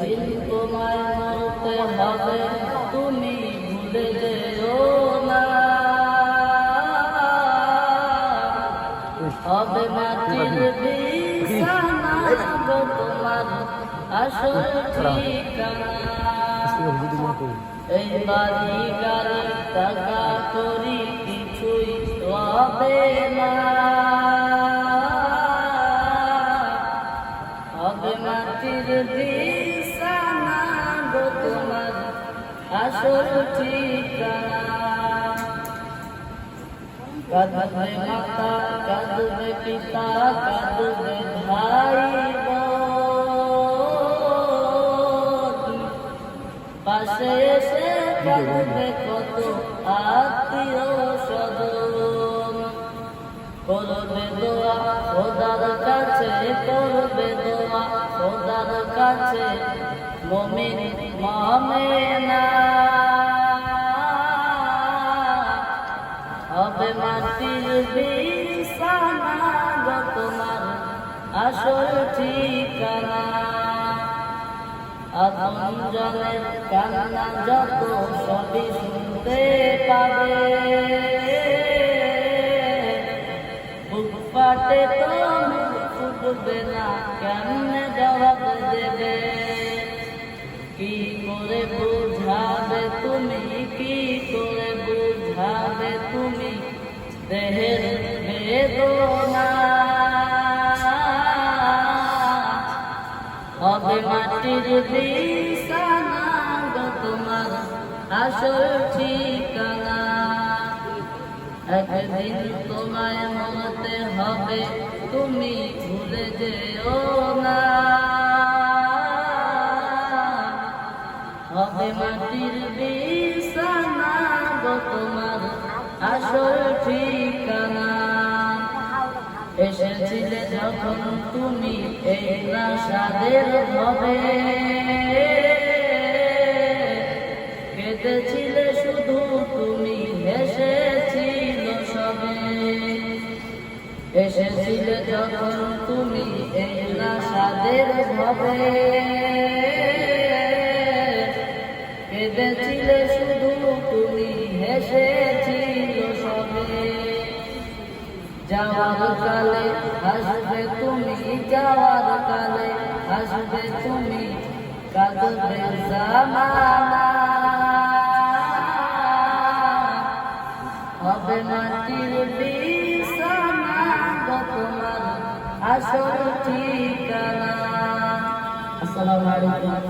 তোমায় মরতে হবে, তুমি ভুলে যেও না। হবে মাটির বিছানা গো তোমার আসল ঠিকানা। এই বাড়ি গাড়ি টাকা করি কিছুই হবে না। হবে মাটির বিছানা গো তোমার আসল ঠিকানা। কাঁদবে মাতা, কাঁদবে পিতা, কাঁদবে ভাই বোন, পাশে এসে কাঁদবে কত আত্মীয় স্বজন। করবে দোয়া খোদার কাছে, করবে দোয়া খোদার কাছে মুমিন মুমিনা। হবে মাটির বিছানা গো তোমার আসল ঠিকানা। আপনজনের কান্না যত সবই শুনতে পাবে, বুক ফাটে তো মুখ ফুটবে না, কেমনে জবাব দেবে? কি করে বুঝাবে তুমি, কি করে বুঝাবে তুমি দেহের বেদনা? হবে মাটির বিছানা গো তোমার আসল ঠিকানা। একদিন তোমায় মরতে হবে, তুমি ভুলে যেও না। হবে মাটির বিছানা গো তোমার আসল ঠিকানা। এসেছিলে যখন তুমি এই প্রাসাদের ভবে, কেঁদেছিলে শুধু তুমি, হেসেছিল সবে। এসেছিলে যখন তুমি এই প্রাসাদের ভবে, কেঁদেছিলে শুধু তুমি, হেসেছিল সবে। যাওয়ার কালে হাসবে তুমি, যাওয়ার কালে হাসবে তুমি, কাঁদবে জামানা। হবে মাটির বিছানা গো তোমার আসল ঠিকানা। আসসালামু আলাইকুম।